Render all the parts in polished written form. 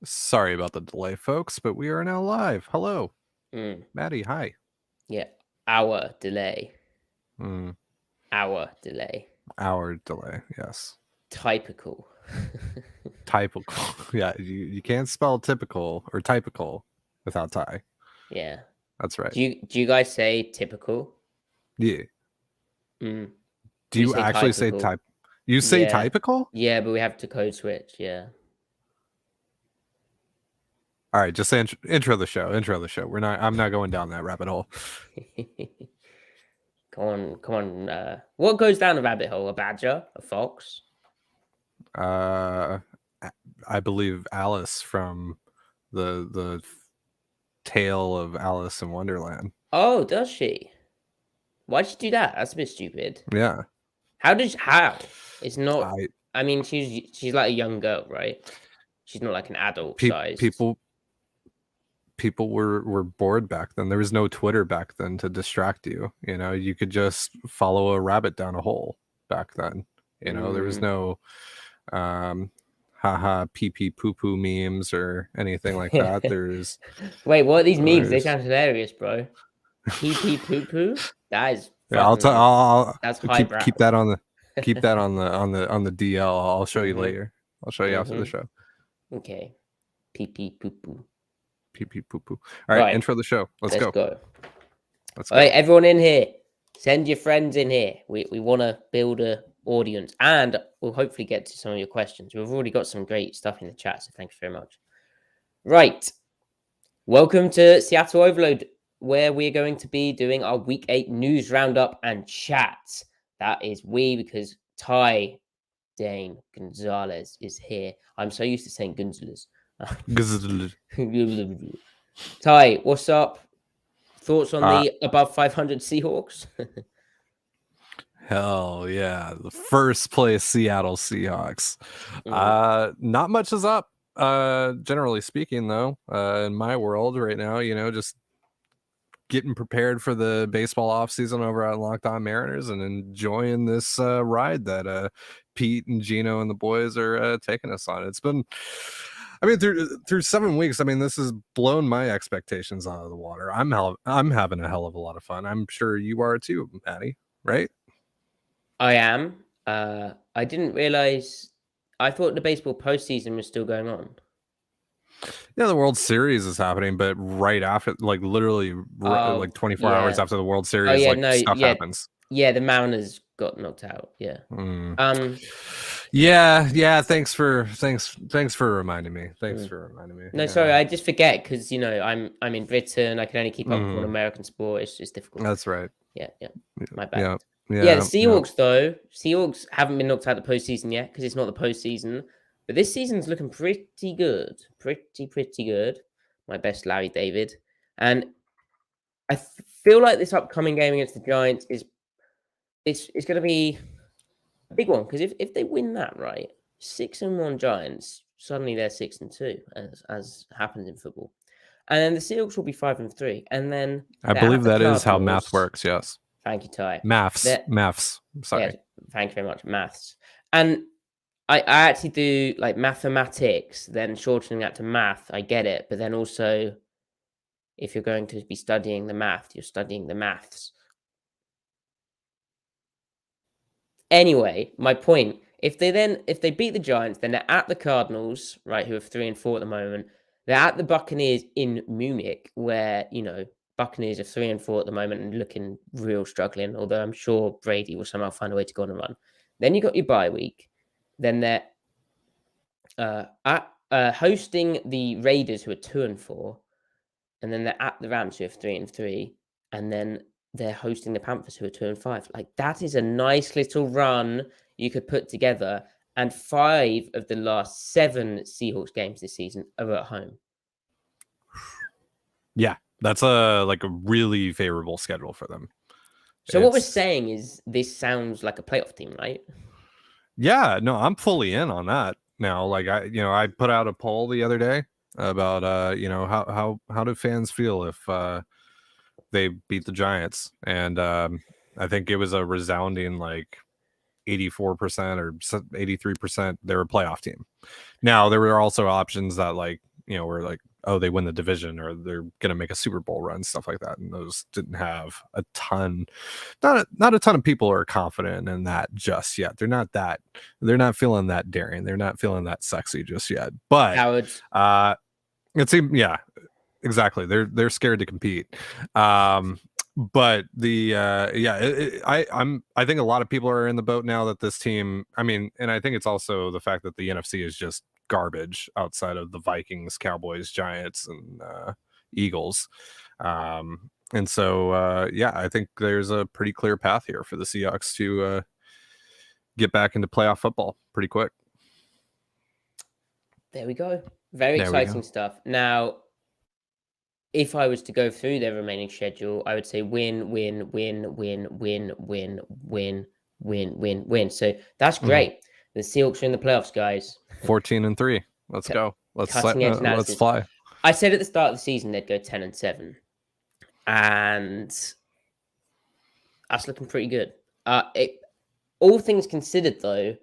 Sorry about the delay, folks, but we are now live. Hello, Mm, Maddie. Hi. yeah, hour delay. Mm, Hour delay. hour delay. Yes. Typical. Typical. Yeah, you can't spell typical or typical without tie. Yeah. That's right. Do you guys say typical? Yeah. Mm, Do we you say actually say typical. type? You say Yeah. typical? Yeah, but we have to code switch. Yeah. All right, just say intro the show. Intro the show. I'm not going down that rabbit hole. Come on, come on. What goes down the rabbit hole? A badger? A fox? Uh, I believe Alice from the tale of Alice in Wonderland. Oh, does she? Why'd she do that? That's a bit stupid. Yeah. How? It's not. I I mean, she's like a young girl, right? She's not like an adult pe- sized. people people were bored back then. There was no Twitter back then to distract you. You could just follow a rabbit down a hole back then. There was no haha pee pee poo poo memes or anything like that. Wait, what are these memes? They There's sound hilarious, bro. Pee pee poo poo? That is yeah, fucking. That's I'll keep highbrow. that on the DL. I'll show you Mm-hmm. later. I'll show you after the show. Okay. Pee pee poo poo. Pee pee poo poo. All right, Right. intro the show. Let's Let's go. go. Let's All go. right, everyone in here. Send your friends in here. We want to build a audience, and we'll hopefully get to some of your questions. We've already got some great stuff in the chat, so thank you very much. Right. Welcome to Seattle Overload, where we're going to be doing our Week 8 news roundup and chat. That is we, because Ty Dane Gonzalez is here. I'm so used to saying Gonzalez. Ty, what's up? Thoughts on the above 500 Seahawks? Hell yeah. The first place Seattle Seahawks. Not much is up. Generally speaking, though, in my world right now, just getting prepared for the baseball offseason over at Locked On Mariners and enjoying this ride that Pete and Gino and the boys are taking us on. It's been, through 7 weeks, this has blown my expectations out of the water. I'm having a hell of a lot of fun. I'm sure you are too, Maddie, right? I am. I didn't realize. I thought the baseball postseason was still going on. Yeah, the World Series is happening, but right after, like literally, like 24 hours after the World Series, stuff happens. Yeah, the Mariners got knocked out. Yeah. Yeah. Thanks for reminding me. No, yeah. Sorry, I just forget because I'm in Britain. I can only keep up with one American sport. It's just difficult. That's right. Yeah. My bad. Yeah. The Seahawks though. Seahawks haven't been knocked out the postseason yet because it's not the postseason. But this season's looking pretty good. Pretty good. My best, Larry David. And I feel like this upcoming game against the Giants is going to be a big one because if they win that, right, 6-1 Giants, suddenly they're 6-2, as happens in football, and then the Seahawks will be 5-3, and then I believe that is how math works. Yes. Thank you, Ty. Maths. Sorry. Yes, thank you very much. Maths. And I actually do like mathematics, then shortening that to math. I get it, but then also, if you're going to be studying the math, you're studying the maths. Anyway, my point, if they beat the Giants, then they're at the Cardinals, right, who are 3-4 at the moment. They're at the Buccaneers in Munich, where, Buccaneers are 3-4 at the moment and looking real struggling, although I'm sure Brady will somehow find a way to go on a run. Then you got your bye week. Then they're hosting the Raiders, who are 2-4, and then they're at the Rams, who are 3-3, and then they're hosting the Panthers, who are 2-5. Like, that is a nice little run you could put together. And 5 of the last 7 Seahawks games this season are at home. Yeah, that's a really favorable schedule for them. So what we're saying is this sounds like a playoff team, right? Yeah, no, I'm fully in on that now. Like I put out a poll the other day about how do fans feel if they beat the Giants, and I think it was a resounding 84% or 83% they were a playoff team. Now there were also options that were like, oh, they win the division or they're going to make a Super Bowl run, stuff like that. And those didn't have a ton, not a ton of people are confident in that just yet. They're not feeling that daring. They're not feeling that sexy just yet. But Cowards. it seemed, yeah, exactly. They're scared to compete. But I think a lot of people are in the boat now that this team, I mean, and I think it's also the fact that the NFC is just garbage outside of the Vikings, Cowboys, Giants, and Eagles. And so I think there's a pretty clear path here for the Seahawks to get back into playoff football pretty quick. There we go. Very exciting stuff. Now, if I was to go through their remaining schedule, I would say win, win, win, win, win, win, win, win, win, win. So that's great. The Seahawks are in the playoffs, guys. 14-3. Let's go. Let's fly. I said at the start of the season they'd go 10-7, and that's looking pretty good. All things considered, though,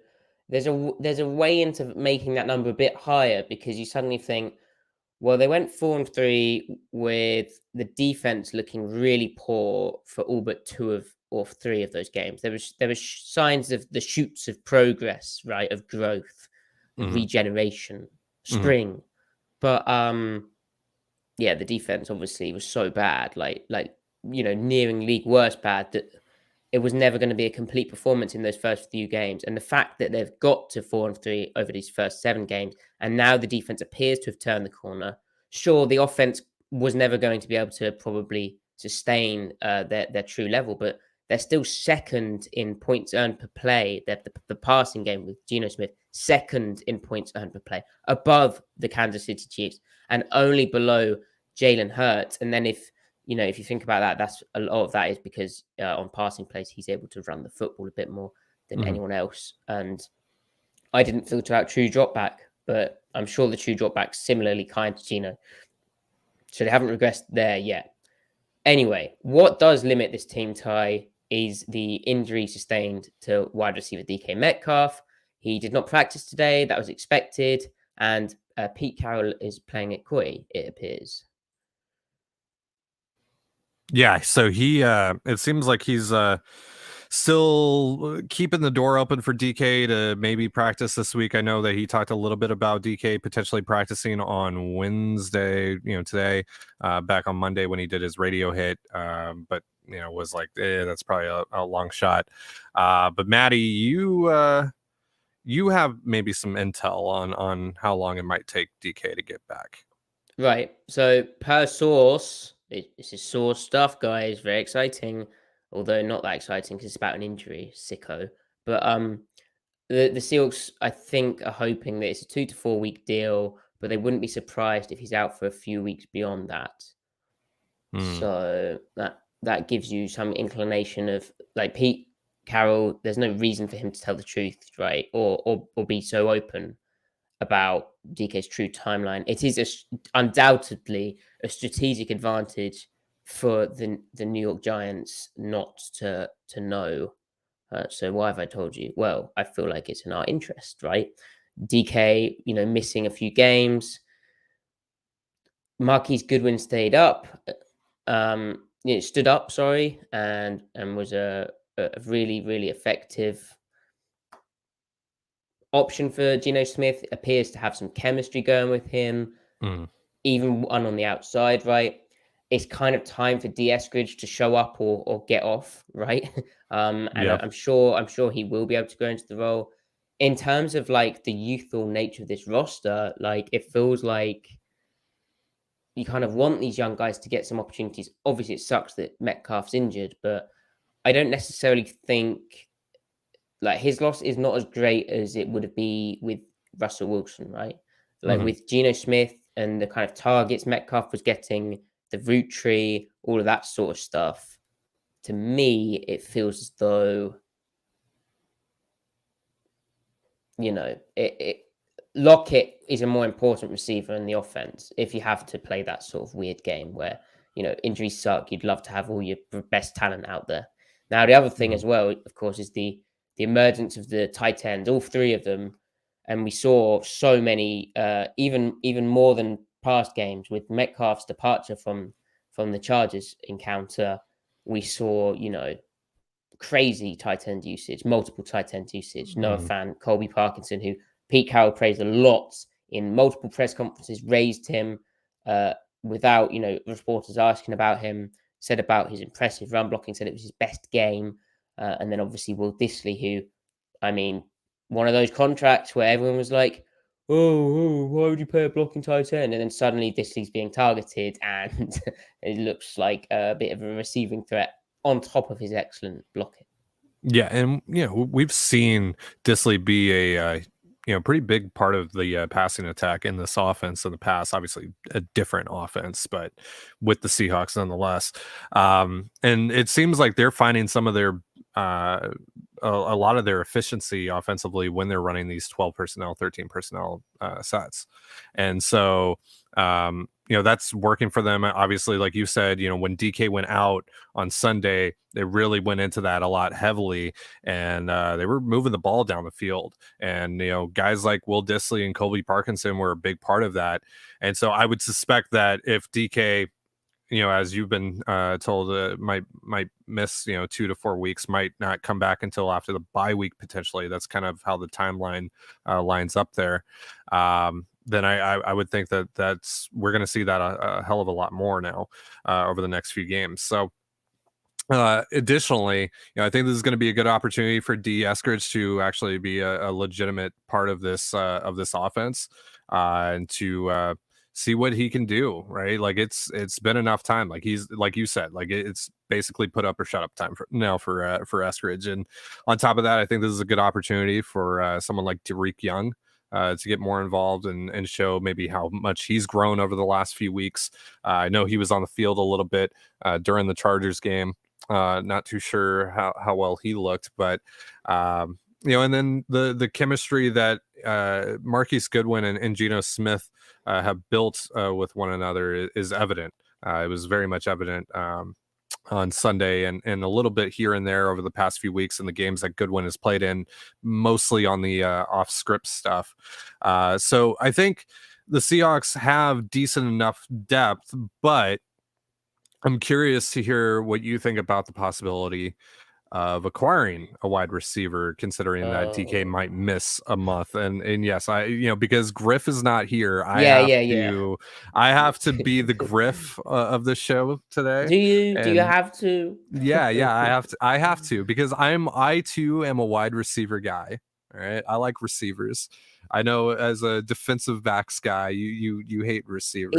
there's a way into making that number a bit higher, because you suddenly think, well, they went 4-3 with the defense looking really poor for all but 2 or 3 of those games. There was signs of the shoots of progress, right, of growth, regeneration, spring. But the defense obviously was so bad, like nearing league worst bad, that it was never going to be a complete performance in those first few games. And the fact that they've got to 4-3 over these first 7 games, and now the defense appears to have turned the corner. Sure, the offense was never going to be able to probably sustain their true level, but they're still second in points earned per play. The passing game with Geno Smith, second in points earned per play, above the Kansas City Chiefs, and only below Jalen Hurts. And then if you think about that, that's a lot of that is because on passing plays, he's able to run the football a bit more than anyone else. And I didn't filter out true drop back, but I'm sure the true drop back's similarly kind to Geno. So they haven't regressed there yet. Anyway, what does limit this team, Ty, is the injury sustained to wide receiver DK Metcalf. He did not practice today. That was expected. And Pete Carroll is playing at Koi, it appears. Yeah, so he it seems like he's still keeping the door open for DK to maybe practice this week. I know that he talked a little bit about DK potentially practicing on Wednesday, today, back on Monday when he did his radio hit, but was like, that's probably a long shot. But Maddie, you have maybe some intel on how long it might take DK to get back. Right. So per source, this is source stuff, guys. Very exciting, although not that exciting because it's about an injury, sicko. But the Seahawks, I think, are hoping that it's a 2 to 4 week deal, but they wouldn't be surprised if he's out for a few weeks beyond that. So that gives you some inclination of, like, Pete Carroll, there's no reason for him to tell the truth, right, or be so open about DK's true timeline. It is undoubtedly a strategic advantage for the New York Giants not to know. So why have I told you? Well, I feel like it's in our interest, right? DK, missing a few games. Marquise Goodwin stood up, and was a really, really effective option for Geno Smith. Appears to have some chemistry going with him, even one on the outside, right? It's kind of time for D. Eskridge to show up or get off, right? I'm sure he will be able to go into the role. In terms of like the youthful nature of this roster, like it feels like you kind of want these young guys to get some opportunities. Obviously, it sucks that Metcalf's injured, but I don't necessarily think like his loss is not as great as it would be with Russell Wilson, right? Like with Geno Smith and the kind of targets Metcalf was getting, the route tree, all of that sort of stuff. To me, it feels as though, Lockett is a more important receiver in the offense if you have to play that sort of weird game where, injuries suck. You'd love to have all your best talent out there. Now, the other thing as well, of course, is the emergence of the tight ends, all 3 of them. And we saw so many, even more than past games with Metcalf's departure from the Chargers encounter, we saw, crazy tight end usage, multiple tight end usage. Noah Fant, Colby Parkinson, who Pete Carroll praised a lot in multiple press conferences, raised him without, reporters asking about him, said about his impressive run blocking, said it was his best game. And then obviously Will Dissly, who, one of those contracts where everyone was like, oh, why would you pay a blocking tight end? And then suddenly Dissly's being targeted and it looks like a bit of a receiving threat on top of his excellent blocking. Yeah, and we've seen Dissly be a pretty big part of the passing attack in this offense in the past. Obviously, a different offense, but with the Seahawks nonetheless. And it seems like they're finding some of their a lot of their efficiency offensively when they're running these 12 personnel, 13 personnel sets, and so. That's working for them. Obviously, like you said, when DK went out on Sunday, they really went into that a lot heavily, and they were moving the ball down the field. And, guys like Will Dissly and Colby Parkinson were a big part of that. And so I would suspect that if DK, as you've been told, might miss, 2 to 4 weeks, might not come back until after the bye week, potentially. That's kind of how the timeline lines up there. Then I would think that's we're going to see that a hell of a lot more now over the next few games. So additionally, I think this is going to be a good opportunity for D. Eskridge to actually be a legitimate part of this offense and to see what he can do. Right, like it's been enough time. Like he's like you said, like it's basically put up or shut up time for Eskridge. And on top of that, I think this is a good opportunity for someone like Tariq Young. To get more involved and show maybe how much he's grown over the last few weeks. I know he was on the field a little bit during the Chargers game. Not too sure how well he looked, but and then the chemistry that Marquise Goodwin and Geno Smith have built with one another is evident. It was very much evident on Sunday and a little bit here and there over the past few weeks in the games that Goodwin has played in, mostly on the off script stuff. So I think the Seahawks have decent enough depth, but I'm curious to hear what you think about the possibility of acquiring a wide receiver, considering that DK might miss a month. And yes, because Griff is not here, I have to be the Griff of the show today. Do you have to? Yeah, I have to because I too am a wide receiver guy. All right, I like receivers. I know as a defensive backs guy, you hate receivers.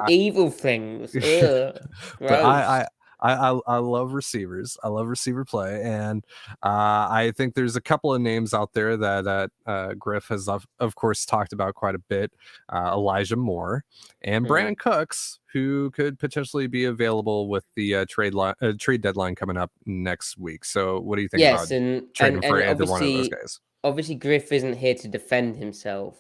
Evil things. But I love receivers. I love receiver play, and I think there's a couple of names out there that Griff has of course talked about quite a bit. Elijah Moore and Brandon Cooks, who could potentially be available with the trade deadline coming up next week. So, what do you think about trading for either one of those guys? Obviously, Griff isn't here to defend himself,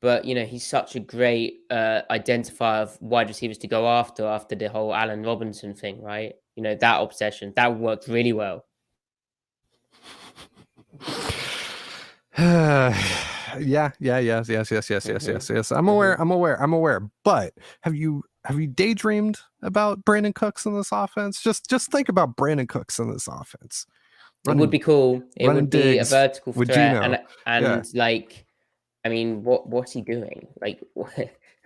but he's such a great identifier of wide receivers to go after the whole Allen Robinson thing, right? That obsession that worked really well. Yes. I'm aware. But have you daydreamed about Brandon Cooks in this offense? Just think about Brandon Cooks in this offense. It would be cool. It would be a vertical threat, and what's he doing? Like,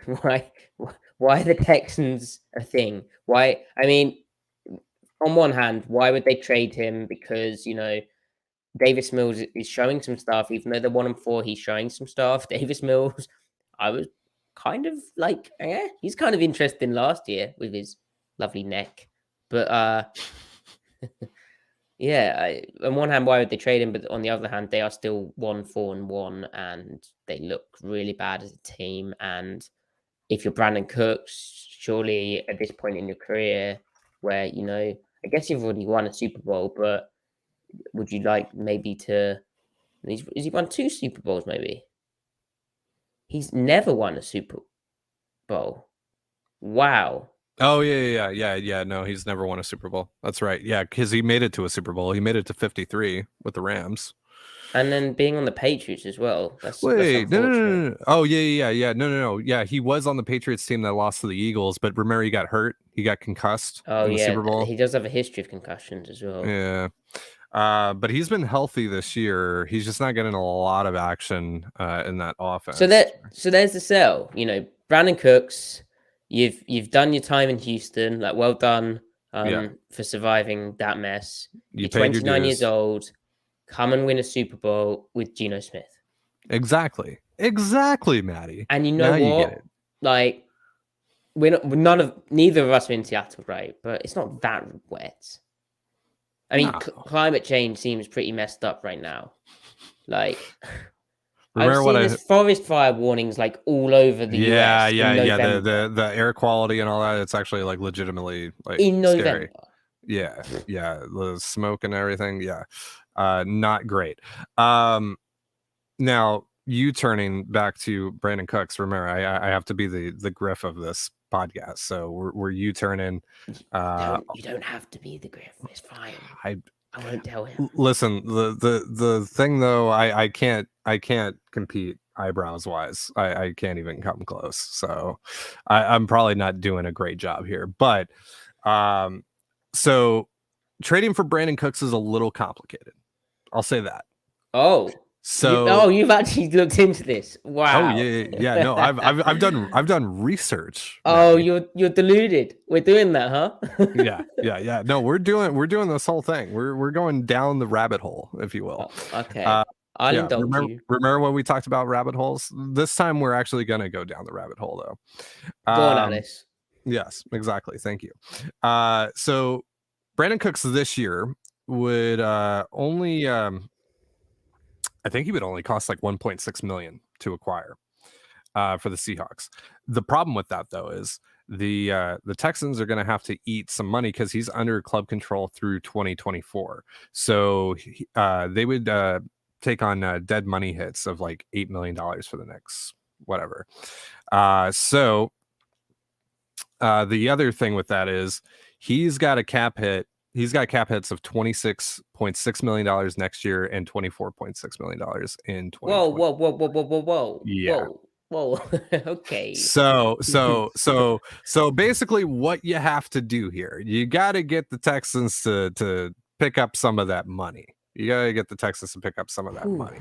why are the Texans a thing? Why? On one hand, why would they trade him? Because Davis Mills is showing some stuff, even though they're 1-4. He's showing some stuff. Davis Mills, I was kind of like, he's kind of interesting last year with his lovely neck, but yeah. On one hand, why would they trade him? But on the other hand, they are still 1-4-1, and they look really bad as a team. And if you're Brandon Cooks, surely at this point in your career, where I guess you've already won a Super Bowl, but would you like maybe to? Has he won 2 Super Bowls? Maybe he's never won a Super Bowl. Wow. Oh yeah. No, he's never won a Super Bowl. That's right. Yeah, because he made it to a Super Bowl. He made it to 53 with the Rams. And then being on the Patriots as well. That's Wait, unfortunate. no. Oh, yeah. No. Yeah, he was on the Patriots team that lost to the Eagles, but remember he got hurt. He got concussed Oh in the yeah, Super Bowl. he does have a history of concussions as well. Yeah. But he's been healthy this year. He's just not getting a lot of action in that offense. So there's the sell. You know, Brandon Cooks, you've done your time in Houston. Like, well done for surviving that mess. You You're paid your 29 dues. years old. Come and win a Super Bowl with Geno Smith. Exactly, Maddie. And you know now what? You get it. Like, neither of us are in Seattle, right? But it's not that wet. I mean, climate change seems pretty messed up right now. Like, I've seen this forest fire warnings like all over the US. Yeah. The air quality and all that. It's actually like legitimately like in November. Scary. Yeah. The smoke and everything. Yeah, not great. Now you turning back to Brandon Cooks. Remember, I have to be the griff of this podcast. So we're you turning. You don't have to be the griff. It's fine. I won't tell him. Listen, the thing though, I can't compete eyebrows wise. I can't even come close. So I'm probably not doing a great job here. But so trading for Brandon Cooks is a little complicated. I'll say that. Oh. So you've actually looked into this. Wow. Oh yeah. No, I've done research. Oh, Maddie. You're deluded. We're doing that, huh? Yeah. No, we're doing this whole thing. We're going down the rabbit hole, if you will. Oh, okay. I'll indulge you. Remember when we talked about rabbit holes? This time we're actually gonna go down the rabbit hole though. Go on, Alice. Yes, exactly. Thank you. So Brandon Cooks this year would only I think he would only cost like 1.6 million to acquire for the Seahawks. The problem with that though is the Texans are going to have to eat some money because he's under club control through 2024. So they would take on dead money hits of like $8 million for the next whatever. So the other thing with that is he's got a cap hit. He's got cap hits of $26.6 million next year and $24.6 million in 2020. Whoa. Yeah. Whoa. Okay. So basically what you have to do here, you got to get the Texans to pick up some of that money. You got to get the Texans to pick up some of that money.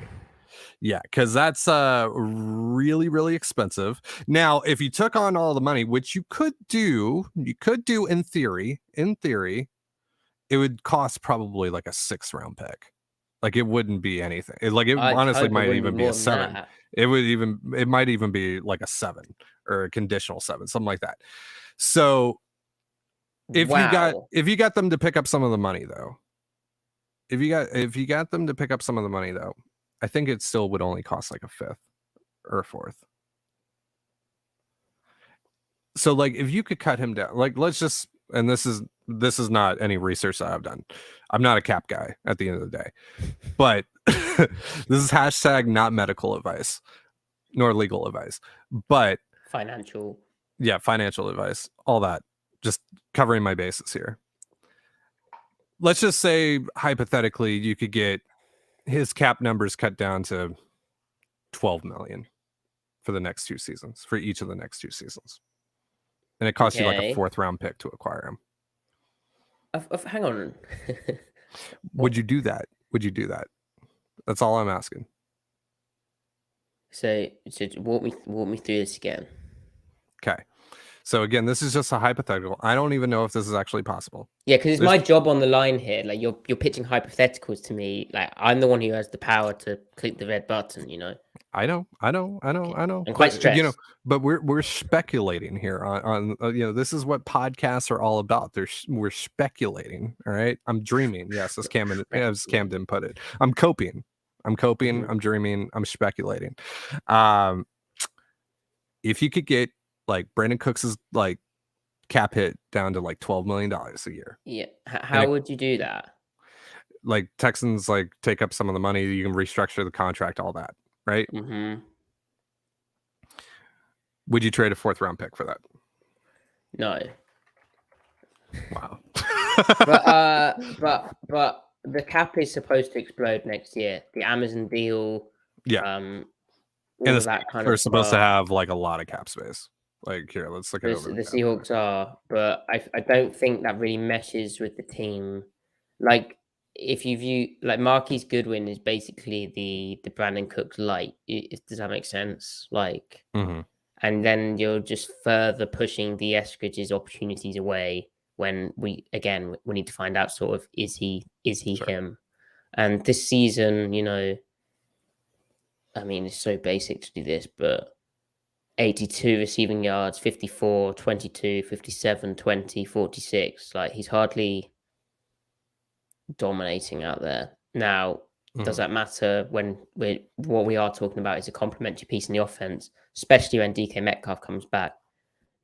Yeah, because that's really, really expensive. Now, if you took on all the money, which you could do in theory, it would cost probably like a 6th round pick. Like it wouldn't be anything. It honestly might even be a 7. It might even be like a 7 or a conditional 7, something like that. So if you got them to pick up some of the money though, if you got them to pick up some of the money though, I think it still would only cost like a 5th or a 4th. So like if you could cut him down, like let's just, and this is not any research that I've done. I'm not a cap guy at the end of the day, but this is hashtag not medical advice nor legal advice, but financial advice, all that, just covering my bases here. Let's just say hypothetically you could get his cap numbers cut down to 12 million for the next 2 seasons, for each of the next 2 seasons. And it costs you like a 4th round pick to acquire him. Hang on. Would you do that? That's all I'm asking. So walk me through this again. Okay. So again, this is just a hypothetical. I don't even know if this is actually possible. Yeah, because it's my job on the line here. Like you're pitching hypotheticals to me. Like I'm the one who has the power to click the red button. You know. I know. I'm quite stressed. You know, but we're speculating here on this is what podcasts are all about. We're speculating. All right. I'm dreaming. Yes, as Camden put it. I'm coping. Mm-hmm. I'm dreaming. I'm speculating. If you could get like Brandon Cooks's like cap hit down to like $12 million a year. Yeah. How would you do that? Like Texans like take up some of the money. You can restructure the contract, all that. Right? Mm-hmm. Would you trade a 4th round pick for that? No. Wow. but the cap is supposed to explode next year. The Amazon deal, Yeah. all And of that kind they're of supposed to stuff. have like a lot of cap space. Like here, let's look it over. The Seahawks are, but I don't think that really meshes with the team. Like if you view like Marquise Goodwin is basically the Brandon Cooks light. Does that make sense? Like, and then you're just further pushing the Eskridge's opportunities away. When we need to find out sort of is he Sure. him? And this season, I mean, it's so basic to do this, but 82 receiving yards, 54, 22, 57, 20, 46. Like he's hardly dominating out there. Now, does that matter when what we are talking about is a complementary piece in the offense, especially when DK Metcalf comes back?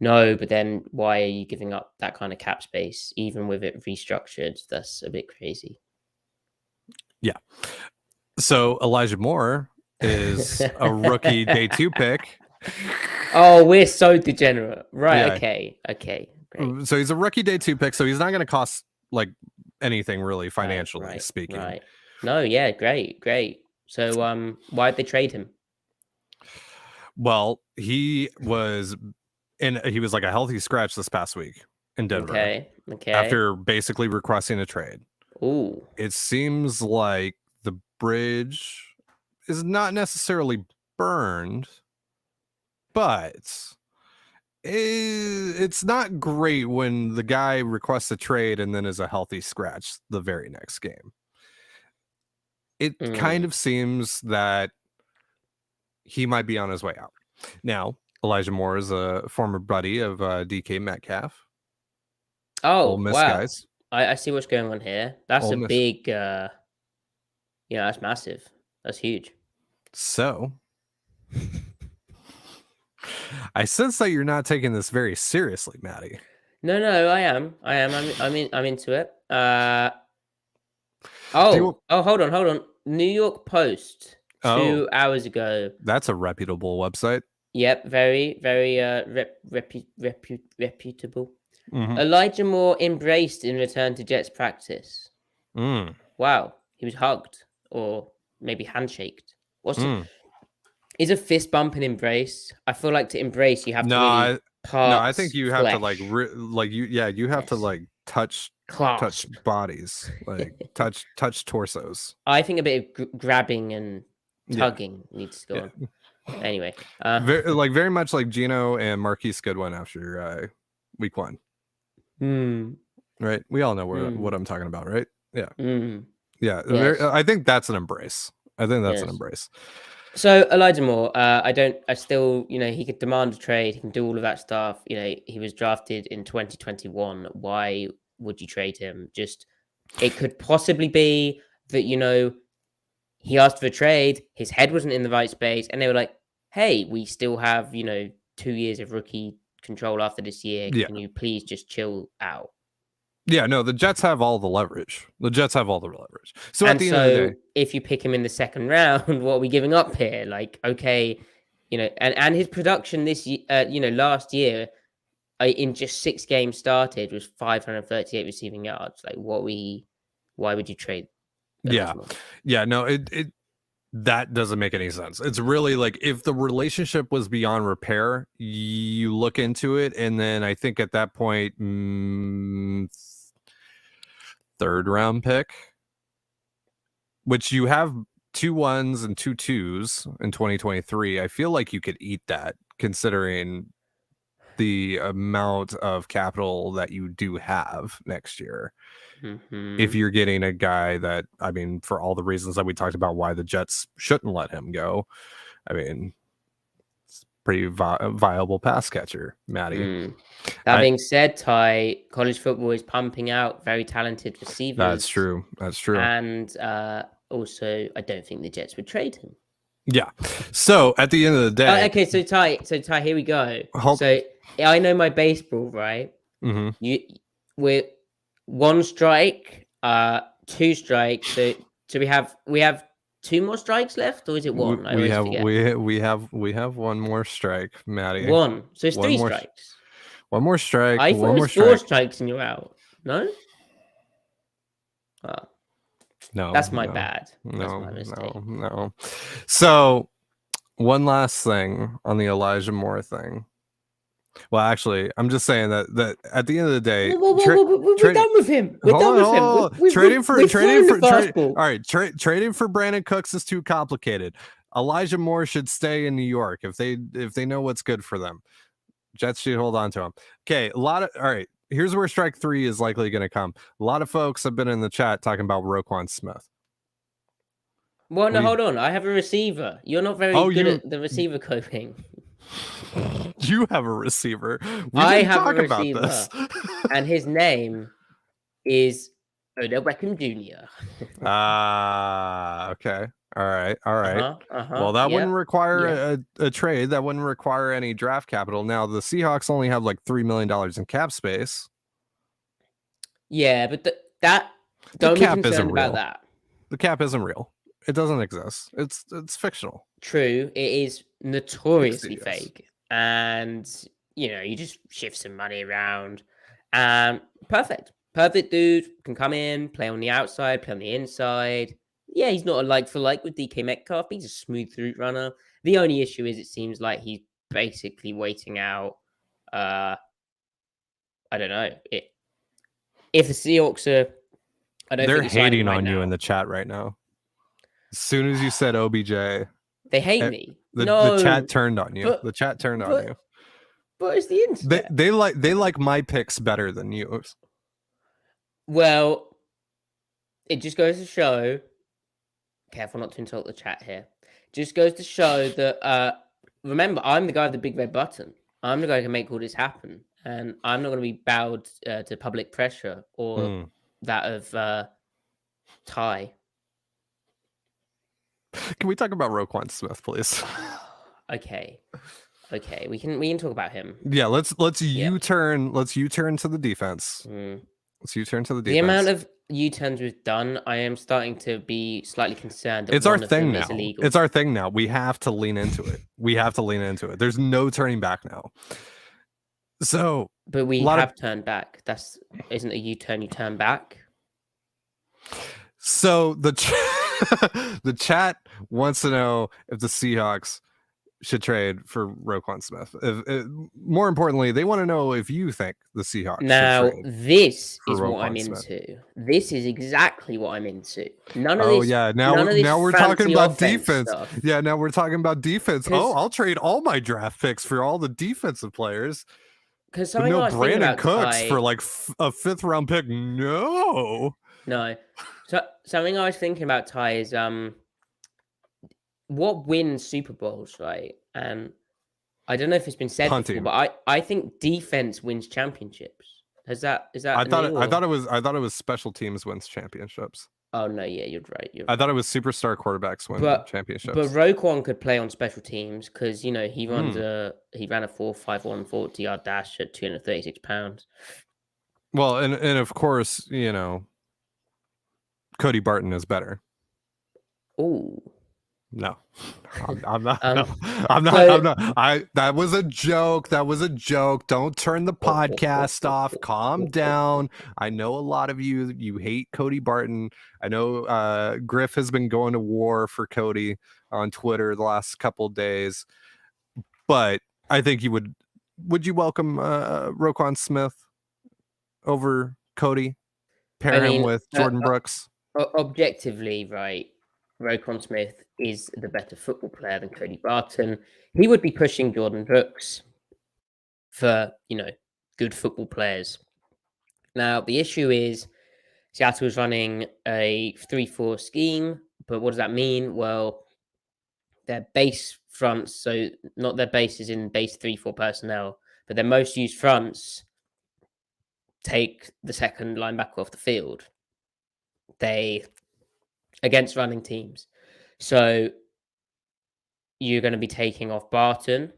No, but then why are you giving up that kind of cap space, even with it restructured? That's a bit crazy. Yeah. So Elijah Moore is a rookie day 2 pick. Oh, we're so degenerate. Right. Yeah. Okay. Great. So he's a rookie day 2 pick. So he's not going to cost like anything really financially speaking. Right. No. Yeah. Great. So, why'd they trade him? Well, he was like a healthy scratch this past week in Denver. Okay. After basically requesting a trade. Ooh. It seems like the bridge is not necessarily burned, but it's not great when the guy requests a trade and then is a healthy scratch the very next game. It kind of seems that he might be on his way out. Now, Elijah Moore is a former buddy of DK Metcalf. Oh, Ole Miss wow. Guys. I see what's going on here. That's Ole Miss. Big, that's massive. That's huge. So, I sense that you're not taking this very seriously, Maddie. No, I am. I'm into it. Hold on. New York Post 2 hours ago. That's a reputable website. Yep, very, very reputable. Elijah Moore embraced in return to Jets practice. Wow, he was hugged or maybe handshaked. Is a fist bump an embrace? I feel like to embrace you have to really I think you have to you have to like touch bodies, like touch torsos. I think a bit of grabbing and tugging needs to go on. Anyway, very much like Gino and Marquise Goodwin after week 1. Right, we all know what I'm talking about, right? Yeah. Yeah. Yes. I think that's an embrace. An embrace. So Elijah Moore, I still, he could demand a trade. He can do all of that stuff. He was drafted in 2021. Why would you trade him? It could possibly be that, he asked for a trade. His head wasn't in the right space. And they were like, hey, we still have, 2 years of rookie control after this year. Can you please just chill out? Yeah, no, the Jets have all the leverage. So at the end of the day, if you pick him in the second round, what are we giving up here? Like, okay, and his production this year, last year, in just 6 games started was 538 receiving yards. Like, why would you trade? Yeah, no, it that doesn't make any sense. It's really like if the relationship was beyond repair, you look into it, and then I think at that point, 3rd round pick, which you have 2 1s and 2 2s in 2023. I feel like you could eat that considering the amount of capital that you do have next year. If you're getting a guy that, I mean, for all the reasons that we talked about why the Jets shouldn't let him go, I mean, it's pretty viable pass catcher, Maddie. That being said, Ty, college football is pumping out very talented receivers. That's true. And also, I don't think the Jets would trade him. Yeah. So at the end of the day, okay. So Ty, here we go. So I know my baseball, right? We're 1 strike, 2 strikes. So we have 2 more strikes left, or is it 1? We have 1 more strike, Maddie. 1. So it's 3 strikes. 1 more strike. I thought it was 4 strikes and you're out. No. No, That's my no, bad. That's no, my mistake. no. So one last thing on the Elijah Moore thing. Well, actually, I'm just saying that at the end of the day, We're done with him. We're done with him. Trading for We've thrown the fastball. all right, trading for Brandon Cooks is too complicated. Elijah Moore should stay in New York if they know what's good for them. Jets should hold on to him. Okay, all right. Here's where strike 3 is likely going to come. A lot of folks have been in the chat talking about Roquan Smith. Well, no, hold on. I have a receiver. You're not very good at the receiver coping. You have a receiver. I have a receiver, and his name is Odell Beckham Jr. Okay. All right. Well, that wouldn't require a trade. That wouldn't require any draft capital. Now, the Seahawks only have like $3 million in cap space. Yeah, but don't be concerned about that. The cap isn't real. It doesn't exist. It's fictional. True, it is notoriously fake, and you just shift some money around. Perfect dude can come in, play on the outside, play on the inside. Yeah, he's not a like for like with DK Metcalf. He's a smooth route runner. The only issue is it seems like he's basically waiting out. I don't know if the Seahawks are. They're hating on you in the chat right now. As soon as you said OBJ, they hate me. The chat turned on you. The chat turned on you. But it's the internet. They like my picks better than yours. Well, it just goes to show. Careful not to insult the chat here. Just goes to show that. Remember, I'm the guy with the big red button. I'm the guy who can make all this happen, and I'm not going to be bowed to public pressure or that of Ty. Can we talk about Roquan Smith, please? Okay, we can talk about him. Yeah, let's U-turn. Let's U-turn to the defense. Let's U-turn to the defense. The amount of U-turns we've done, I am starting to be slightly concerned. It's our thing now. It's our thing now. We have to lean into it. There's no turning back now. So, but we have turned back. Isn't a U-turn. You turn back. So the chat wants to know if the Seahawks should trade for Roquan Smith. More importantly, they want to know if you think the Seahawks now should trade this is Roquan what I'm Smith. into. This is exactly what I'm into. None of this. Now we're talking about defense. Stuff. Yeah, now we're talking about defense. I'll trade all my draft picks for all the defensive players. Because no Brandon Cooks for like a 5th round pick. No. So something I was thinking about, Ty, is what wins Super Bowls, right? And I don't know if it's been said before, but I think defense wins championships. Is that? I thought it was special teams wins championships. Oh no, yeah, you're right. I thought it was superstar quarterbacks win championships. But Roquan could play on special teams because he ran a 4.51 40-yard dash at 236 pounds. Well, and of course, Cody Barton is better. Oh. No, I'm not. I'm not. That was a joke. Don't turn the podcast off. Calm down. I know a lot of you hate Cody Barton. I know Griff has been going to war for Cody on Twitter the last couple of days, but I think you would you welcome Roquan Smith over Cody? Pair him with Jordan Brooks. Objectively, right? Roquan Smith is the better football player than Cody Barton. He would be pushing Jordan Brooks for, good football players. Now, the issue is Seattle is running a 3-4 scheme, but what does that mean? Well, their base fronts, so not their bases in base 3-4 personnel, but their most used fronts take the second linebacker off the field. Against running teams. So you're going to be taking off Barton,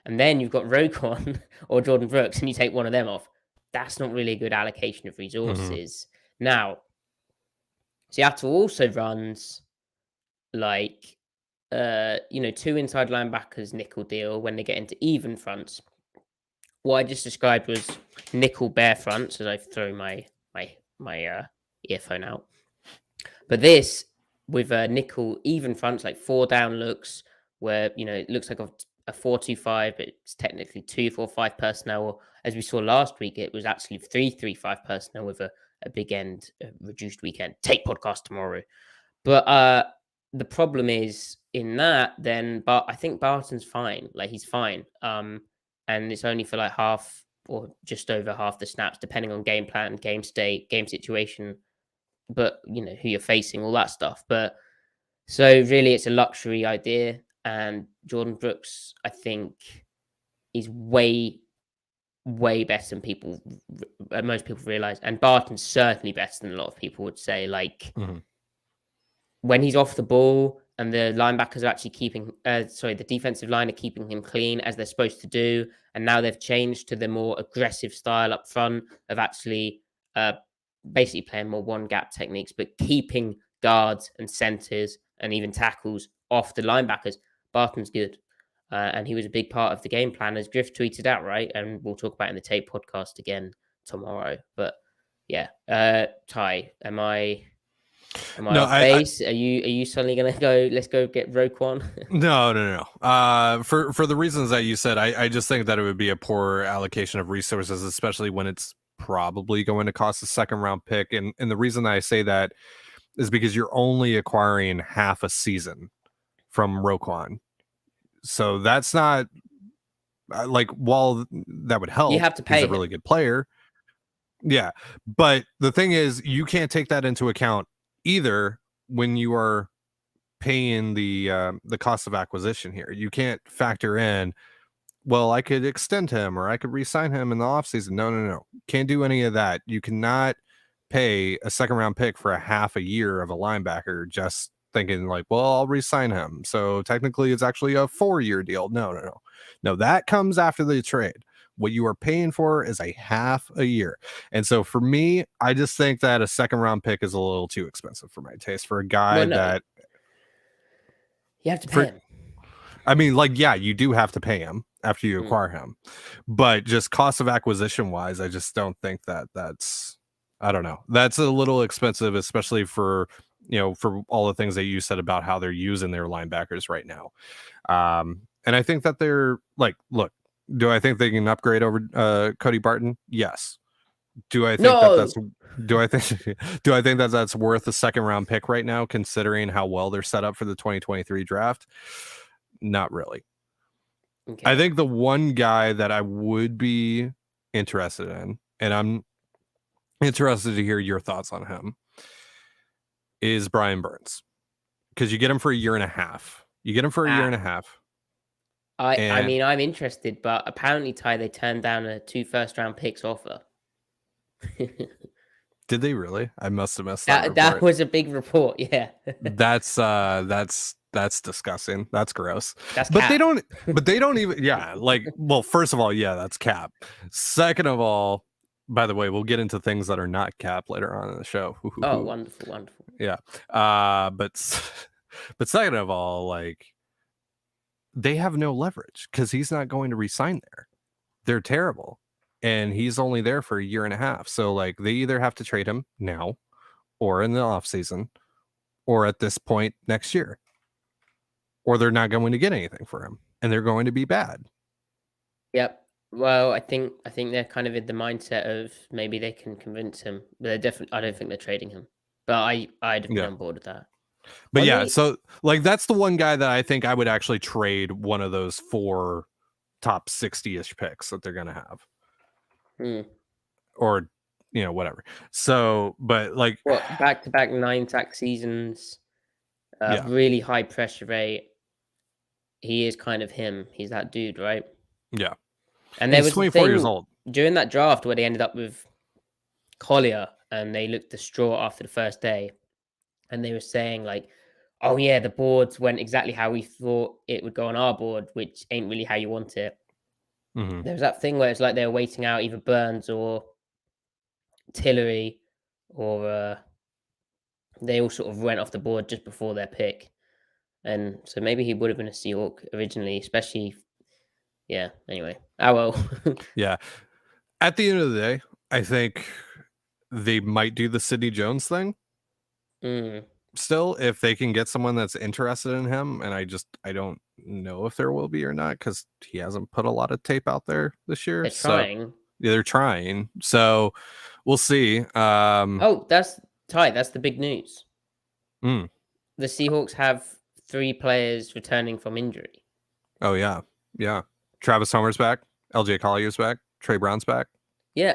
and then you've got Roquan or Jordan Brooks, and you take one of them off. That's not really a good allocation of resources. Now, Seattle also runs like, 2 inside linebackers nickel deal when they get into even fronts. What I just described was nickel bare fronts, as I throw my earphone out. But this with a nickel even fronts, like 4 down looks, where it looks like a 4-2-5, but it's technically 2-4-5 personnel. Or as we saw last week, it was actually 3-3-5 personnel with a big end, a reduced weekend. Take podcast tomorrow. But the problem is in that then, but I think Barton's fine. Like he's fine. And it's only for like half or just over half the snaps, depending on game plan, game state, game situation. But who you're facing, all that stuff. But so really, it's a luxury idea, and Jordan Brooks, I think, is way better than most people realize, and Barton's certainly better than a lot of people would say. Like when he's off the ball and the linebackers are actually the defensive line are keeping him clean as they're supposed to do, and now they've changed to the more aggressive style up front of actually basically playing more one gap techniques, but keeping guards and centers and even tackles off the linebackers. Barton's good. And he was a big part of the game plan, as Griff tweeted out, right? And we'll talk about it in the tape podcast again tomorrow. But yeah, Ty, am I off base? Are you suddenly gonna go? Let's go get Roquan. No. For the reasons that you said, I just think that it would be a poor allocation of resources, especially when it's probably going to cost a second round pick. And the reason that I say that is because you're only acquiring half a season from Roquan. So that's not like, while that would help, you have to pay. He's a really good player. Yeah. But the thing is, you can't take that into account either when you are paying the cost of acquisition here. You can't factor in, well, I could extend him or I could re-sign him in the offseason. No. Can't do any of that. You cannot pay a second round pick for a half a year of a linebacker just thinking like, well, I'll re-sign him. So technically it's actually a 4-year deal. No, that comes after the trade. What you are paying for is a half a year. And so for me, I just think that a second round pick is a little too expensive for my taste for a guy that you have to pay him. I mean, like, yeah, you do have to pay him after you acquire him, but just cost of acquisition wise, I just don't think that's, I don't know. That's a little expensive, especially for, for all the things that you said about how they're using their linebackers right now. And I think that they're like, look, do I think they can upgrade over Cody Barton? Yes. Do I think do I think that that's worth a second round pick right now, considering how well they're set up for the 2023 draft? Not really. Okay. I think the one guy that I would be interested in, and I'm interested to hear your thoughts on him, is Brian Burns. Because you get him for a year and a half. I mean, I'm interested, but apparently, Ty, they turned down a 2 first-round picks offer. Did they really? I must have missed that. That was a big report. Yeah. That's disgusting. That's gross. That's cap. But they don't even. Yeah. Like, well, first of all, yeah, that's cap. Second of all, by the way, we'll get into things that are not cap later on in the show. Oh, wonderful. Yeah. But second of all, like, they have no leverage because he's not going to resign there. They're terrible. And he's only there for a year and a half. So, like, they either have to trade him now or in the offseason or at this point next year. Or they're not going to get anything for him. And they're going to be bad. Yep. Well, I think they're kind of in the mindset of maybe they can convince him. But I don't think they're trading him. But I'd be on board with that. But so, like, that's the one guy that I think I would actually trade one of those 4 top 60-ish picks that they're going to have. Or, whatever. So, but like, back-to-back 9 sack seasons, really high pressure rate. He is kind of him. He's that dude, right? Yeah. And there was 24 years old during that draft where they ended up with Collier and they looked distraught after the first day. And they were saying like, oh yeah, the boards went exactly how we thought it would go on our board, which ain't really how you want it. There was that thing where it's like they were waiting out either Burns or Tillery, or they all sort of went off the board just before their pick. And so maybe he would have been a Seahawk originally, especially. Yeah. Anyway. Oh well. Yeah. At the end of the day, I think they might do the Sidney Jones thing. still if they can get someone that's interested in him, and I don't know if there will be or not because he hasn't put a lot of tape out there this year. They're So trying. yeah, they're trying. So we'll see. Oh, that's Ty. That's the big news. Mm, The Seahawks have 3 players returning from injury. oh yeah, yeah. Travis Homer's back. LJ Collier's back. Trey Brown's back. Yeah,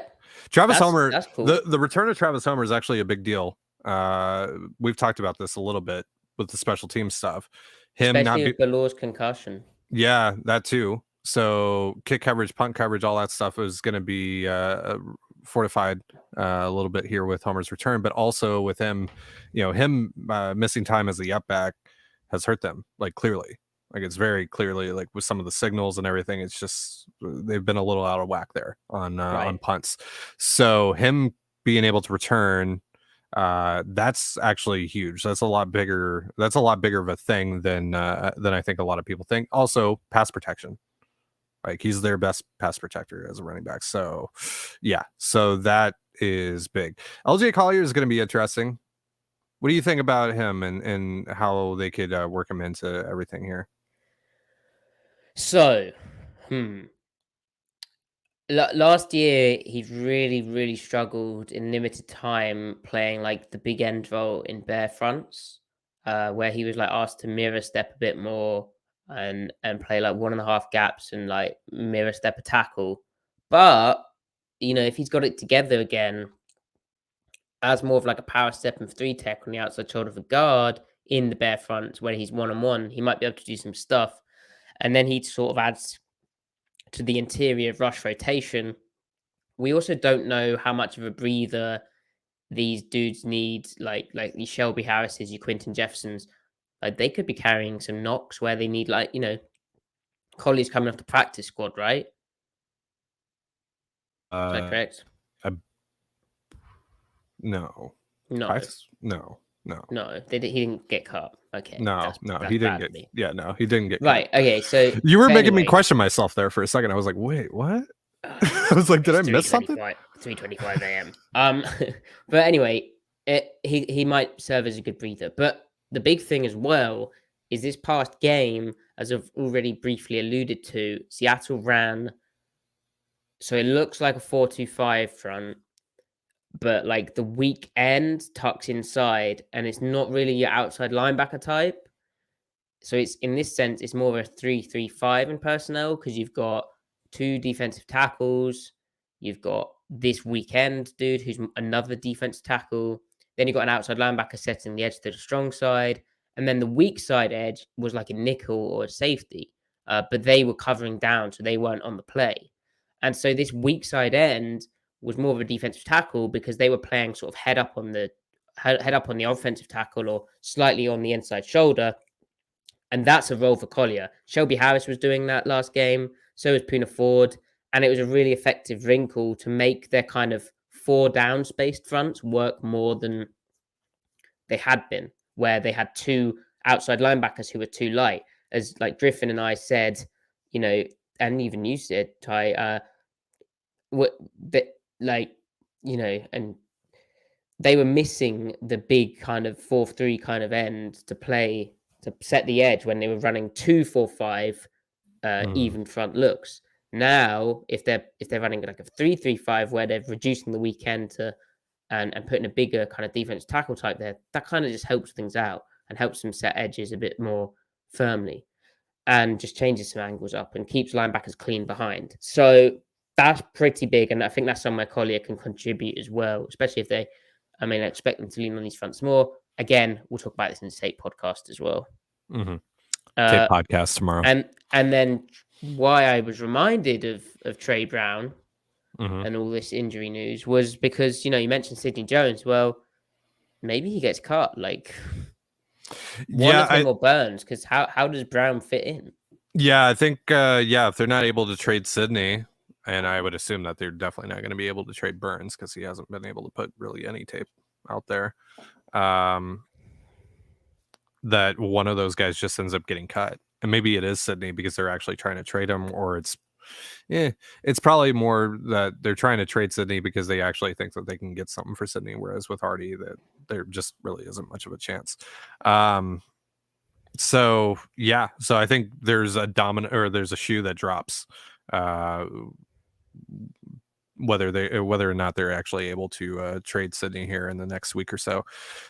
Travis Homer. that's cool. The return of Travis Homer is actually a big deal. We've talked about this a little bit with the special team stuff. Him not Especially be, with Balor's concussion. yeah, that too. So kick coverage, punt coverage, all that stuff is going to be fortified a little bit here with Homer's return, but also with him, him missing time as the up back has hurt them, like clearly. Like it's very clearly like with some of the signals and everything, it's just they've been a little out of whack there on punts. So him being able to return, that's actually huge. That's a lot bigger of a thing than I think a lot of people think. Also, pass protection. Like he's their best pass protector as a running back. So yeah, so that is big. LJ Collier is going to be interesting. What do you think about him and how they could work him into everything here? So, last year he really struggled in limited time playing like the big end role in bare fronts, where he was like asked to mirror step a bit more and play like 1.5 gaps and like mirror step a tackle. But if he's got it together again as more of like a power step and 3 tech on the outside shoulder of a guard in the bare fronts where he's 1-on-1, he might be able to do some stuff. And then he sort of adds to the interior rush rotation. We also don't know how much of a breather these dudes need, like these Shelby Harrises, your Quinton Jeffersons. Like they could be carrying some knocks where they need Collier's coming off the practice squad, right? Is that correct? No. No. Practice? No. He didn't get cut. Okay. No, he didn't get. Yeah, no, he didn't get cut. Right. Okay. So you were making me question myself there for a second. I was like, wait, what? I was like, did I miss something? 3:25 a.m. But anyway, he might serve as a good breather. But the big thing as well is this past game, as I've already briefly alluded to, Seattle ran. So it looks like a 4-2-5 front, but like the weak end tucks inside, and it's not really your outside linebacker type. So it's in this sense, it's more of a 3-3-5 in personnel because you've got 2 defensive tackles, you've got this weekend dude who's another defensive tackle, then you've got an outside linebacker setting the edge to the strong side, and then the weak side edge was like a nickel or a safety, but they were covering down, so they weren't on the play. And so this weak side end was more of a defensive tackle because they were playing sort of head up on the offensive tackle or slightly on the inside shoulder. And that's a role for Collier. Shelby Harris was doing that last game. So was Puna Ford. And it was a really effective wrinkle to make their kind of 4 down spaced fronts work more than they had been, where they had 2 outside linebackers who were too light. As like Griffin and I said, and even you said, Ty, and they were missing the big kind of 4-3 kind of end to play to set the edge when they were running 2-4-5 even front looks. Now, if they're running like a 3-3-5 where they're reducing the weekend to and putting a bigger kind of defense tackle type there, that kind of just helps things out and helps them set edges a bit more firmly and just changes some angles up and keeps linebackers clean behind. So that's pretty big, and I think that's somewhere Collier can contribute as well, especially if they, I expect them to lean on these fronts more. Again, we'll talk about this in the Tape podcast as well. Mm-hmm. Tape podcast tomorrow. And then why I was reminded of Trey Brown and all this injury news was because, you mentioned Sidney Jones. Well, maybe he gets cut. Like, one of them or Burns, because how does Brown fit in? Yeah, I think, if they're not able to trade Sidney, and I would assume that they're definitely not going to be able to trade Burns because he hasn't been able to put really any tape out there. That one of those guys just ends up getting cut. And maybe it is Sidney because they're actually trying to trade him, or it's Yeah, it's probably more that they're trying to trade Sydney because they actually think that they can get something for Sydney, whereas with Hardy, that there just really isn't much of a chance. So yeah, so I think there's a there's a shoe that drops, whether or not they're actually able to trade Sydney here in the next week or so.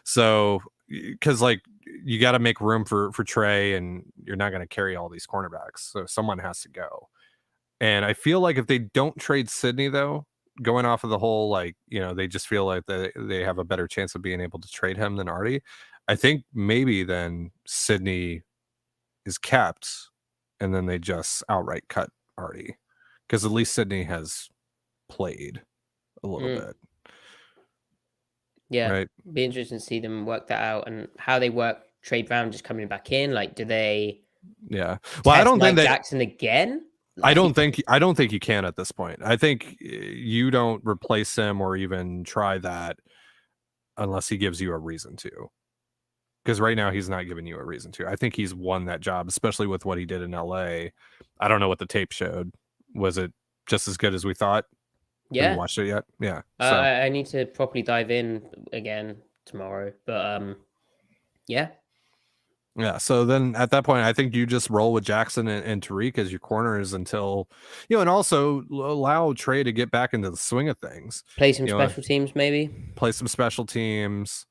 So because like you got to make room for Trey, and you're not going to carry all these cornerbacks, so someone has to go. And I feel like if they don't trade Sydney, though, going off of the whole, like, they just feel like they have a better chance of being able to trade him than Artie. I think maybe then Sydney is kept, and then they just outright cut Artie, because at least Sydney has played a little bit. Yeah, right. Be interesting to see them work that out and how they work. Trade Brown just coming back in. Like, do they? Yeah. Well, I don't Mike think Jackson again. I don't think you can at this point. I think you don't replace him or even try that unless he gives you a reason to. Because right now he's not giving you a reason to. I think he's won that job, especially with what he did in LA. I don't know what the tape showed. Was it just as good as we thought? Yeah. Have you watched it yet? Yeah. So I need to properly dive in again tomorrow. But yeah. Yeah, so then at that point, I think you just roll with Jackson and Tariq as your corners until, and also allow Trey to get back into the swing of things. Play some special teams, maybe. Play some special teams,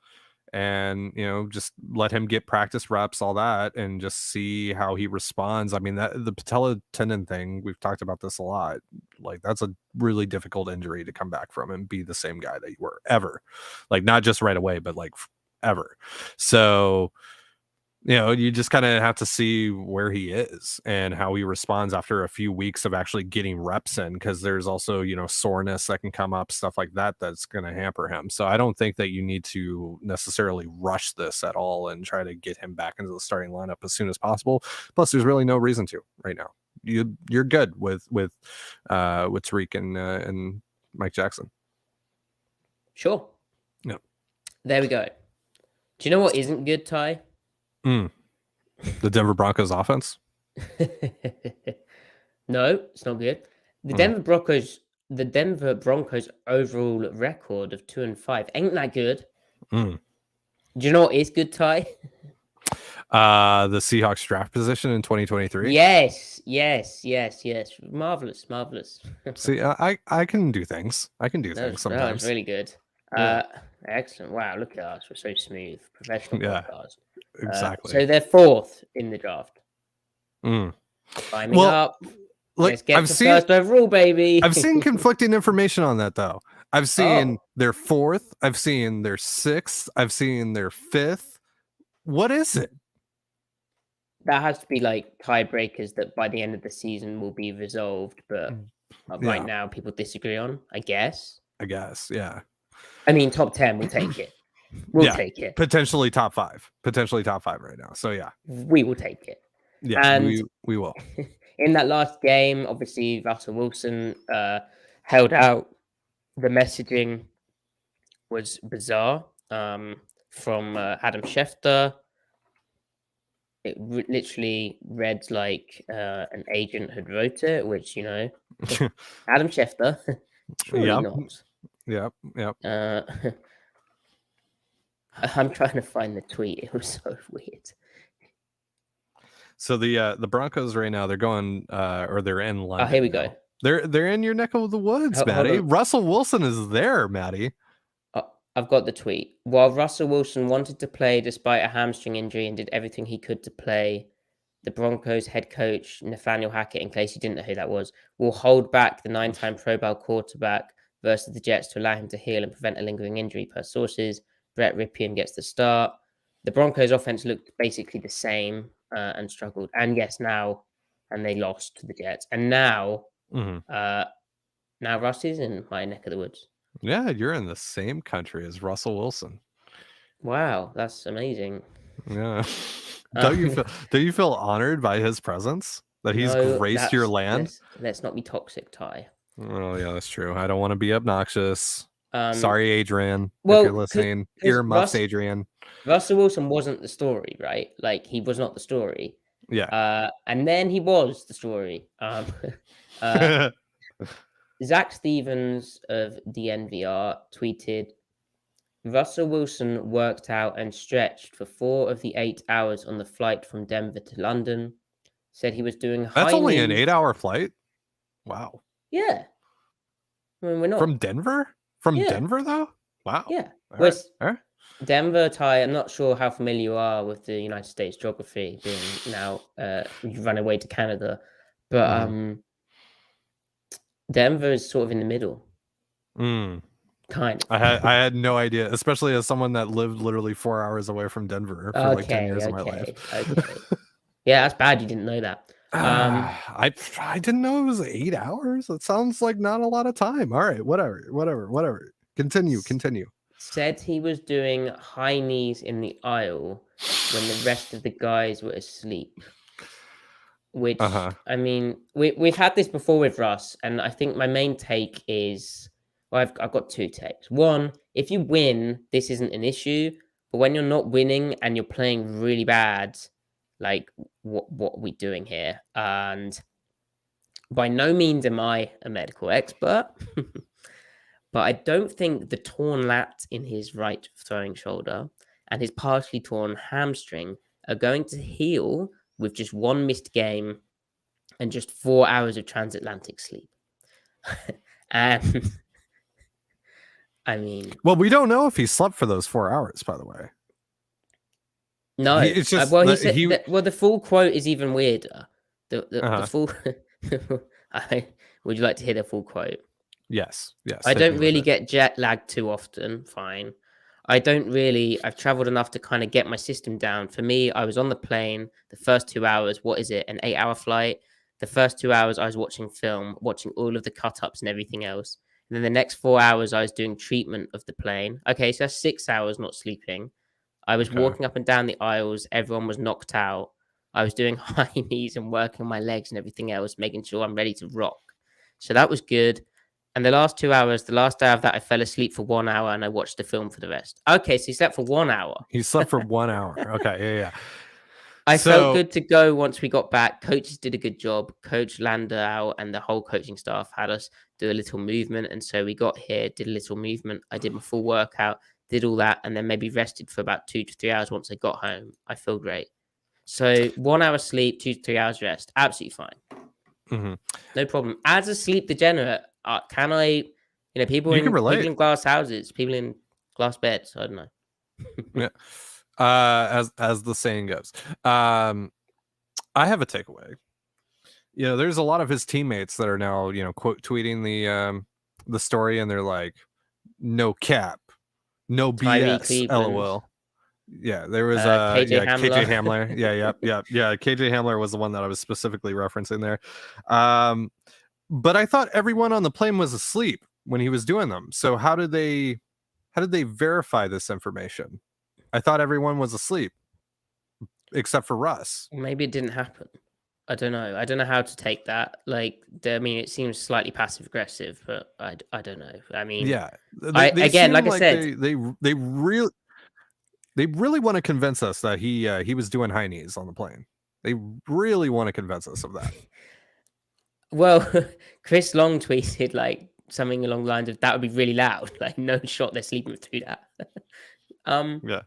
and just let him get practice reps, all that, and just see how he responds. I mean, the patella tendon thing, we've talked about this a lot. Like, that's a really difficult injury to come back from and be the same guy that you were ever. Like, not just right away, but like ever. So you just kind of have to see where he is and how he responds after a few weeks of actually getting reps in, because there's also, soreness that can come up, stuff like that, that's going to hamper him. So I don't think that you need to necessarily rush this at all and try to get him back into the starting lineup as soon as possible. Plus, there's really no reason to right now. You're good with Tariq and Mike Jackson. Sure. Yeah. There we go. Do you know what isn't good, Ty? The Denver Broncos offense? No, it's not good. The Denver Broncos overall record of 2-5 ain't that good. Do you know what is good, Ty? The Seahawks draft position in 2023. Yes. Marvelous. See, I can do things. I can do things sometimes. That was really good. Yeah. Excellent. Wow, look at us. We're so smooth. Professional podcast. Exactly. So they're fourth in the draft. Climbing up. Let's get to first overall, baby. I've seen conflicting information on that, though. I've seen their fourth. I've seen their sixth. I've seen their fifth. What is it? That has to be like tiebreakers that by the end of the season will be resolved. But right now, people disagree on, I guess. Yeah. I mean, top 10, we'll take it. We'll take it. Potentially top 5. Potentially top 5 right now. So, yeah. We will take it. Yeah, and we will. In that last game, obviously, Russell Wilson held out. The messaging was bizarre from Adam Schefter. It literally read like an agent had wrote it, which, Adam Schefter. Surely not. Yep. I'm trying to find the tweet. It was so weird. So the Broncos right now, they're going or they're in London. Oh, here we go. They're in your neck of the woods, Maddie. Russell Wilson is there, Maddie. I've got the tweet. While Russell Wilson wanted to play despite a hamstring injury and did everything he could to play, the Broncos head coach, Nathaniel Hackett, in case you didn't know who that was, will hold back the 9-time Pro Bowl quarterback versus the Jets to allow him to heal and prevent a lingering injury, per sources. Brett Ripien gets the start. The Broncos offense looked basically the same and struggled. And yes, now, and they lost to the Jets. And now, now Russ is in my neck of the woods. Yeah, you're in the same country as Russell Wilson. Wow, that's amazing. Yeah. Do you feel honored by his presence? That he's graced your land? Let's not be toxic, Ty. Oh, yeah, that's true. I don't want to be obnoxious. Sorry, Adrian. Well, if you're listening, earmuffs, Adrian. Russell Wilson wasn't the story, right? Like, he was not the story. Yeah. And then he was the story. Zach Stevens of DNVR tweeted, Russell Wilson worked out and stretched for 4 of the 8 hours on the flight from Denver to London. Said he was doing That's high only an knees. 8-hour flight? Wow. Yeah. I mean, we're not. From Denver? From Yeah. Denver, though? Wow. Yeah. All Well, right. All right. Denver, Ty, I'm not sure how familiar you are with the United States geography, being now you run away to Canada. But Denver is sort of in the middle. Kind of. I had no idea, especially as someone that lived literally 4 hours away from Denver for like 10 years of my life. Okay. Yeah, that's bad. You didn't know that. I didn't know it was 8 hours. It sounds like not a lot of time. All right, whatever. Continue. Said he was doing high knees in the aisle when the rest of the guys were asleep. Which I mean, we've had this before with Russ, and I think my main take is, well, I've got 2 takes. One, if you win, this isn't an issue, but when you're not winning and you're playing really bad, like what are we doing here? And by no means am I a medical expert, but I don't think the torn lat in his right throwing shoulder and his partially torn hamstring are going to heal with just 1 missed game and just 4 hours of transatlantic sleep. And I mean, well, we don't know if he slept for those 4 hours, by the way. No, it's just well, he said the full quote is even weirder. The full. Would you like to hear the full quote? Yes. I don't really get jet lag too often. Fine. I've traveled enough to kind of get my system down. For me, I was on the plane the first 2 hours. What is it? An 8-hour flight. The first 2 hours, I was watching film, watching all of the cut-ups and everything else. And then the next 4 hours, I was doing treatment of the plane. Okay, so that's 6 hours not sleeping. I was walking up and down the aisles. Everyone was knocked out. I was doing high knees and working my legs and everything else, making sure I'm ready to rock. So that was good. And the last 2 hours, the last hour of that, I fell asleep for 1 hour and I watched the film for the rest. Okay, so he slept for 1 hour. He slept for 1 hour. Okay, yeah. I felt good to go once we got back. Coaches did a good job. Coach Landau and the whole coaching staff had us do a little movement. And so we got here, did a little movement. I did my full workout, did all that, and then maybe rested for about 2 to 3 hours once I got home. I feel great. So 1 hour sleep, 2 to 3 hours rest. Absolutely fine. No problem. As a sleep degenerate, can I, people in glass houses, people in glass beds, I don't know. Yeah. As the saying goes. I have a takeaway. There's a lot of his teammates that are now, quote tweeting the story, and they're like, no cap, no BS, LOL. Yeah, there was KJ Hamler. Yeah. KJ Hamler was the one that I was specifically referencing there. But I thought everyone on the plane was asleep when he was doing them. So how did they verify this information? I thought everyone was asleep except for Russ. Maybe it didn't happen. I don't know. I don't know how to take that. It seems slightly passive aggressive, but I don't know. I mean, yeah. Like I said, they really want to convince us that he was doing high knees on the plane. They really want to convince us of that. Well, Chris Long tweeted like something along the lines of that would be really loud. Like no shot they're sleeping through that. Yeah.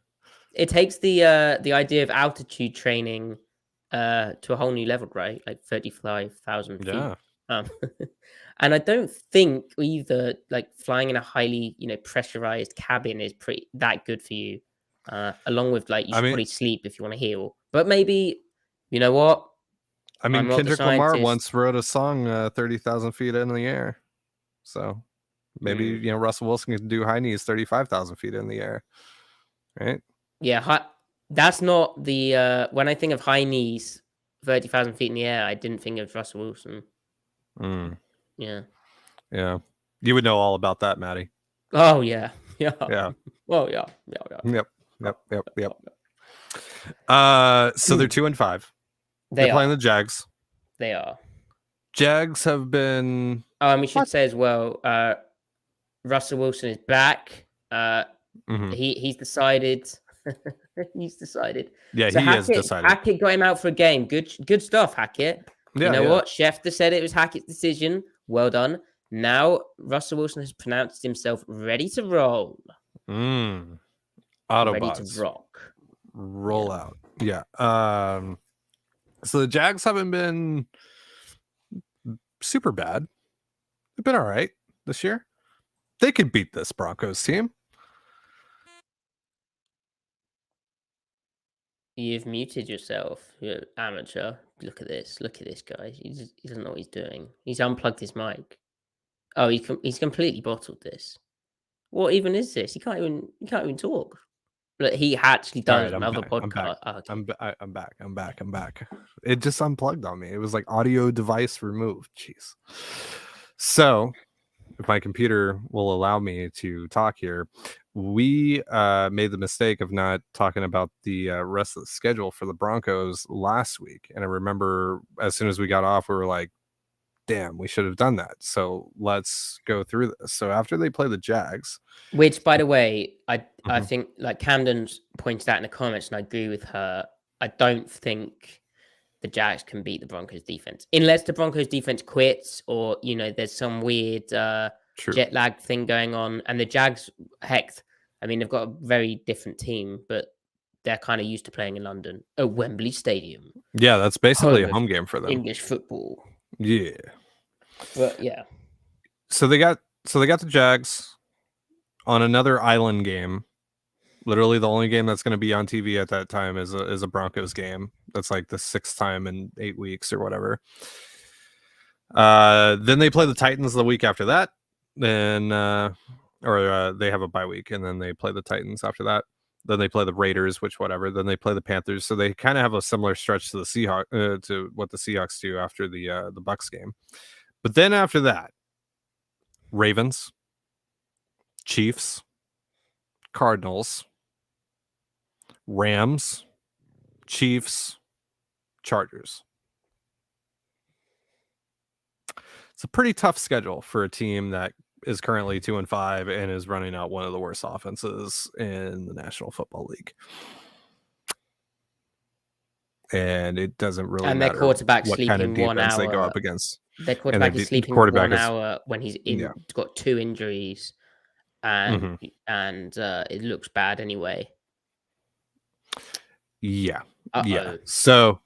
It takes the idea of altitude training to a whole new level, right? Like 35,000 feet. Yeah. And I don't think either like flying in a highly, pressurized cabin is pretty that good for you. Along with you should probably sleep if you want to heal. But maybe, you know what? I mean, Kendrick Lamar once wrote a song 30,000 feet in the air. So maybe, Russell Wilson can do high knees 35,000 feet in the air. Right? Yeah, that's not the when I think of high knees 30,000 feet in the air, I didn't think of Russell Wilson. Yeah. You would know all about that, Maddie. Oh yeah. Oh yeah. Yep. So they're 2-5. They're playing the Jags. They are. Jags have been. Oh, and we should say as well, Russell Wilson is back. He's decided. He's decided. Yeah, so he has decided. Hackett got him out for a game. Good stuff, Hackett. You know what? Schefter said it was Hackett's decision. Well done. Now Russell Wilson has pronounced himself ready to roll. Autobots. Ready to rock. Roll out. Yeah. So the Jags haven't been super bad. They've been all right this year. They could beat this Broncos team. You've muted yourself. You're an amateur. Look at this. Look at this guy. He doesn't know what he's doing. He's unplugged his mic. Oh, he's completely bottled this. What even is this? He can't even talk. But he actually does another podcast. I'm back. It just unplugged on me. It was like audio device removed. Jeez. So, if my computer will allow me to talk here, we made the mistake of not talking about the rest of the schedule for the Broncos last week. And I remember as soon as we got off, we were like, damn, we should have done that. So let's go through this. So after they play the Jags, which, by the way, I think, like Camden pointed out in the comments, and I agree with her, I don't think the Jags can beat the Broncos defense unless the Broncos defense quits, or there's some weird jet lag thing going on. And the Jags, heck, I mean, they've got a very different team, but they're kind of used to playing in London, at Wembley Stadium. Yeah, that's basically a home game for them. English football. Yeah. But yeah. So they got the Jags on another island game. Literally the only game that's going to be on TV at that time is a Broncos game. That's like the 6th time in 8 weeks or whatever. Then they play the Titans the week after that. Then they have a bye week, and then they play the Titans after that. Then they play the Raiders, which whatever. Then they play the Panthers. So they kind of have a similar stretch to the Seahawks, to what the Seahawks do after the Bucs game. But then after that, Ravens, Chiefs, Cardinals, Rams, Chiefs, Chargers. It's a pretty tough schedule for a team that is currently 2-5 and is running out one of the worst offenses in the National Football League. And it doesn't really matter their quarterback what kind of defense 1 hour. they go up against. Their quarterback is sleeping 1 hour when he's got 2 injuries, and it looks bad anyway. Yeah. Yeah. So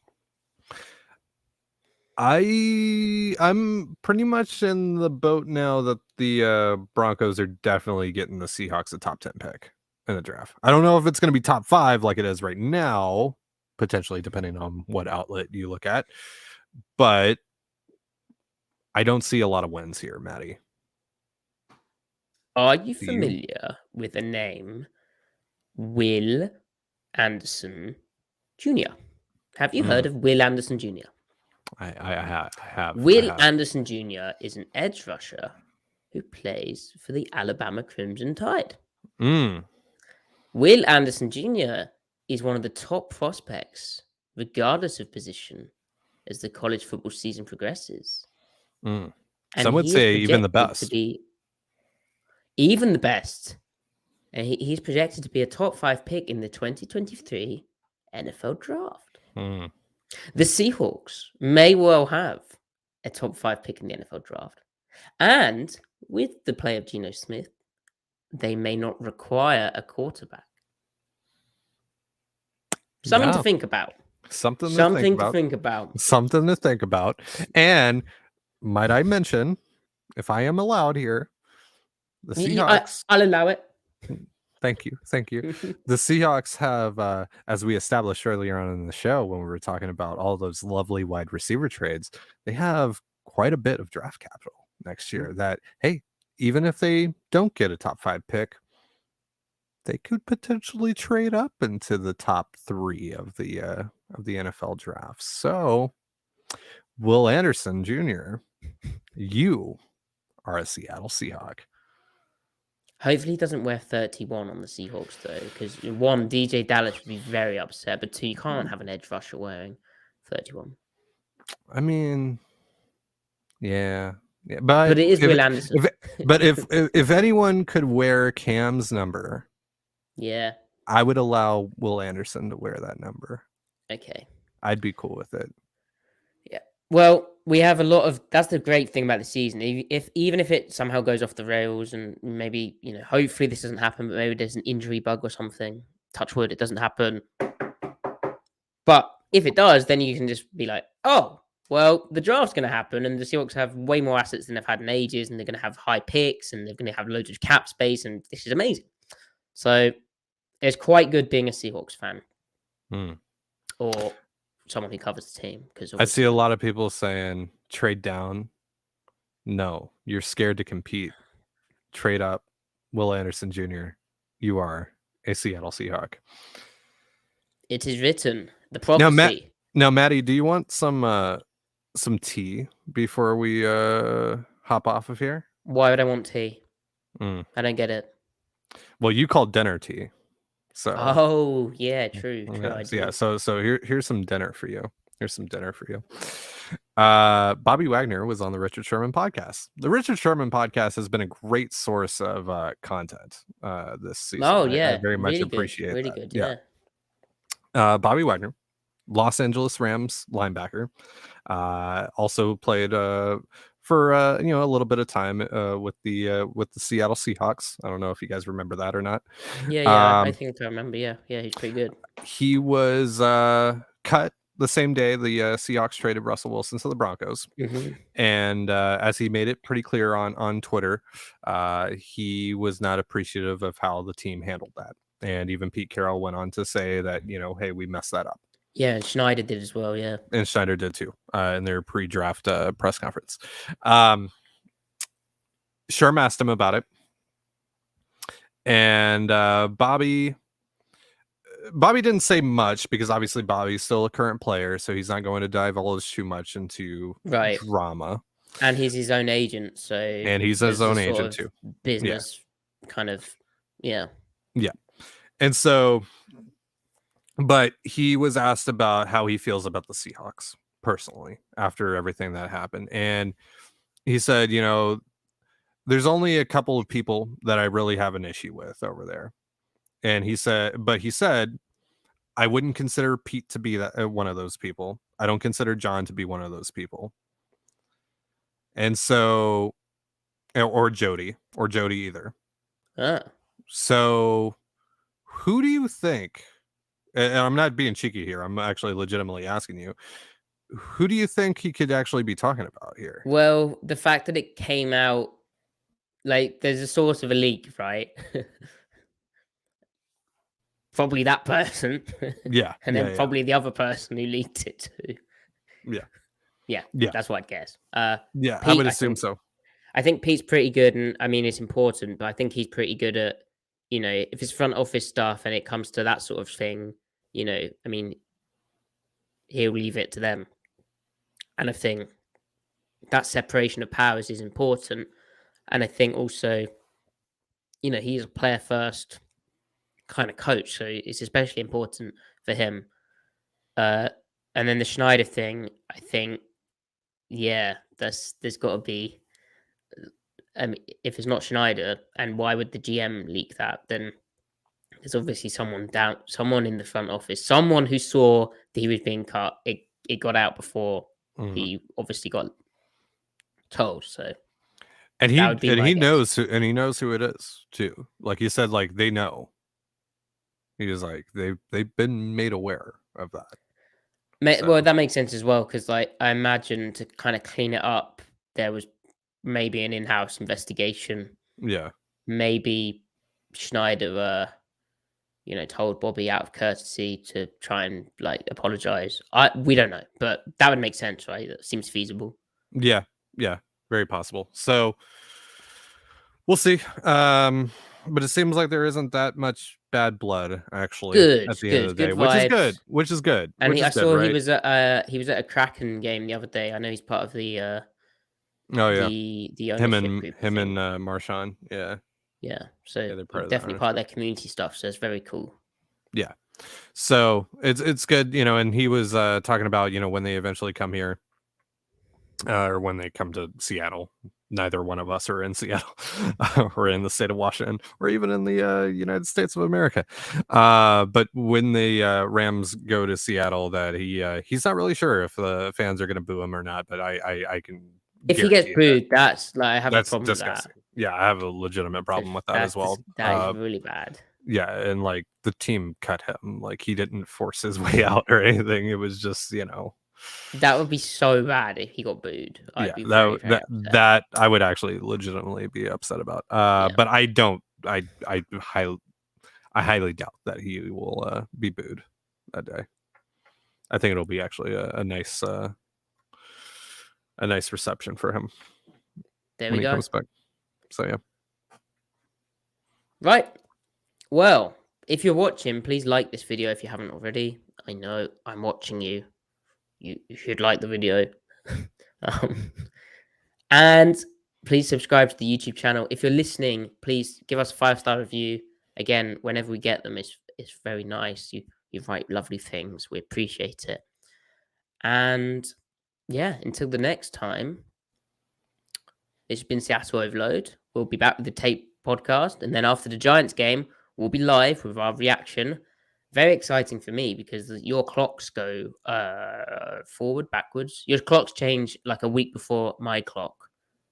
I'm pretty much in the boat now that the Broncos are definitely getting the Seahawks a top 10 pick in the draft. I don't know if it's going to be top 5 like it is right now, potentially depending on what outlet you look at, but I don't see a lot of wins here, Maddie. Are you familiar with the name Will Anderson Jr.? Have you heard of Will Anderson Jr.? I have. Will Anderson Jr. is an edge rusher who plays for the Alabama Crimson Tide. Will Anderson Jr. is one of the top prospects, regardless of position, as the college football season progresses. Some would say even the best. Even the best. And he's projected to be a top 5 pick in the 2023 NFL Draft. The Seahawks may well have a top 5 pick in the NFL Draft. And with the play of Geno Smith, they may not require a quarterback. Something to think about. Something to think about. And might I mention, if I am allowed here, the Seahawks... I'll allow it. Thank you. The Seahawks have, as we established earlier on in the show when we were talking about all those lovely wide receiver trades, they have quite a bit of draft capital next year that, hey, even if they don't get a top 5 pick, they could potentially trade up into the top 3 of the NFL draft. So, Will Anderson Jr., you are a Seattle Seahawk. Hopefully he doesn't wear 31 on the Seahawks, though, because 1, DJ Dallas would be very upset, but 2, you can't have an edge rusher wearing 31. I mean, yeah, but it is Will Anderson. If anyone could wear Cam's number, yeah, I would allow Will Anderson to wear that number. Okay, I'd be cool with it. Yeah, Well, we have a lot of. That's the great thing about the season. Even if it somehow goes off the rails, and maybe hopefully this doesn't happen, but maybe there's an injury bug or something. Touch wood, it doesn't happen. But if it does, then you can just be like, oh, well, the draft's going to happen, and the Seahawks have way more assets than they've had in ages, and they're going to have high picks, and they're going to have loads of cap space, and this is amazing. So it's quite good being a Seahawks fan, or someone who covers the team. Because I see a lot of people saying trade down. No, you're scared to compete. Trade up. Will Anderson Jr., you are a Seattle Seahawk. It is written. The prophecy. Now, Maddie, do you want some tea before we hop off of here? Why would I want tea? I don't get it. Well, you called dinner tea. So. Oh yeah, true. Yeah. So here's some dinner for you. Bobby Wagner was on the Richard Sherman podcast. The Richard Sherman podcast has been a great source of content this season. Oh yeah, I very much appreciate really that. Good. Yeah. Bobby Wagner, Los Angeles Rams linebacker, also played for a little bit of time with the Seattle Seahawks. I don't know if you guys remember that or not. Yeah, I think I remember. Yeah, he's pretty good. He was cut the same day the Seahawks traded Russell Wilson to the Broncos. And as he made it pretty clear on Twitter, he was not appreciative of how the team handled that. And even Pete Carroll went on to say that, hey, we messed that up. Yeah, and Schneider did as well, yeah. And Schneider did too, in their pre-draft press conference. Sherm asked him about it. And Bobby didn't say much because obviously Bobby's still a current player, so he's not going to divulge too much into drama. And he's his own agent, so and he's his own agent too. Business kind of, yeah. Yeah. And so, but he was asked about how he feels about the Seahawks personally after everything that happened. And he said, there's only a couple of people that I really have an issue with over there. And he said, I wouldn't consider Pete to be one of those people. I don't consider John to be one of those people. And so, or Jody either. So who do you think, and I'm not being cheeky here, I'm actually legitimately asking you, who do you think he could actually be talking about here? Well, the fact that it came out, like, there's a source of a leak, right? Probably that person. Yeah. And then probably the other person who leaked it too. Yeah. That's what I'd guess. Pete, I would assume so. I think Pete's pretty good, and I mean, it's important, but I think he's pretty good at, if it's front office stuff and it comes to that sort of thing, I mean, he'll leave it to them. And I think that separation of powers is important. And I think also, he's a player first kind of coach, so it's especially important for him. And then the Schneider thing, I think, there's got to be. If it's not Schneider, and why would the GM leak that? Then there's obviously someone in the front office, someone who saw that he was being cut. It got out before he obviously got told. So, and he knows who it is too. Like you said, like they know. He was like they've been made aware of that. Well, that makes sense as well, because like I imagine to kind of clean it up, there was maybe an in-house investigation. Yeah. Maybe Schneider, told Bobby out of courtesy to try and like apologize. We don't know, but that would make sense, right? That seems feasible. Yeah, very possible. So we'll see. But it seems like there isn't that much bad blood actually at the end of the day, which is good. And I saw he was at a Kraken game the other day. I know he's part of the the him and Marshawn. Yeah, so they're definitely part of their community stuff, so it's very cool. Yeah, so it's good, and he was talking about when they eventually come here, or when they come to Seattle, neither one of us are in Seattle or in the state of Washington or even in the United States of America. But when the Rams go to Seattle, that he's not really sure if the fans are going to boo him or not. But I can If he gets guarantee booed, that's like I have a that's problem with that. disgusting. Yeah, I have a legitimate problem with that as well. That is really bad. Yeah, and like the team cut him. Like he didn't force his way out or anything. It was just, That would be so bad if he got booed. I'd be very, very upset. that I would actually legitimately be upset about. But I don't. I highly doubt that he will be booed that day. I think it'll be actually a nice reception for him. There when we go. He comes back. So yeah. Right. Well, if you're watching, please like this video if you haven't already. I know I'm watching you. You should like the video. And please subscribe to the YouTube channel. If you're listening, please give us a 5-star review. Again, whenever we get them, it's very nice. You write lovely things. We appreciate it. And yeah, until the next time, it's been Seattle Overload. We'll be back with the tape podcast. And then after the Giants game, we'll be live with our reaction. Very exciting for me because your clocks go forward, backwards. Your clocks change like a week before my clock.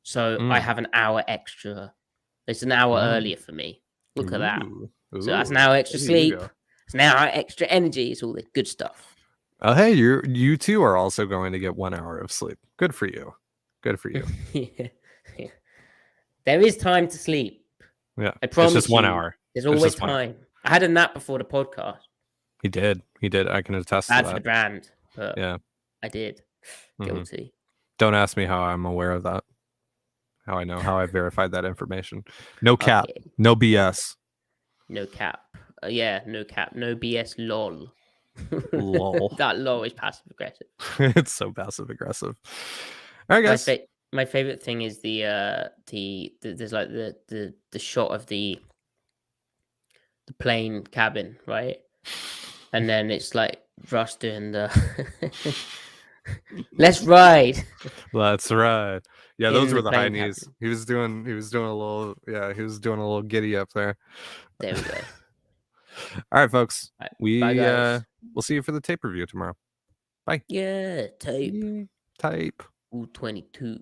So I have an hour extra. It's an hour earlier for me. Look at that. So that's an hour extra sleep. It's an hour extra energy. It's all the good stuff. Oh, hey, you too are also going to get 1 hour of sleep. Good for you. Good for you. Yeah. There is time to sleep. Yeah. I promise. It's just 1 hour. There's always time. I had a nap before the podcast. He did. I can attest Bad to that. for the brand. But yeah. I did. Guilty. Don't ask me how I'm aware of that. How I know, how I verified that information. No cap. Okay. No BS. No cap. Yeah, no cap. No BS. Lol. Lol. That lol is passive aggressive. It's so passive aggressive. All right, guys. My favorite thing is the there's like the shot of the plane cabin, right? And then it's like Russ doing the let's ride. Let's ride. Yeah, those were the high knees. Cabin. He was doing a little giddy up there. There we go. All right, folks. All right, We'll see you for the tape review tomorrow. Bye. Yeah, tape. Tape. Ooh, 22.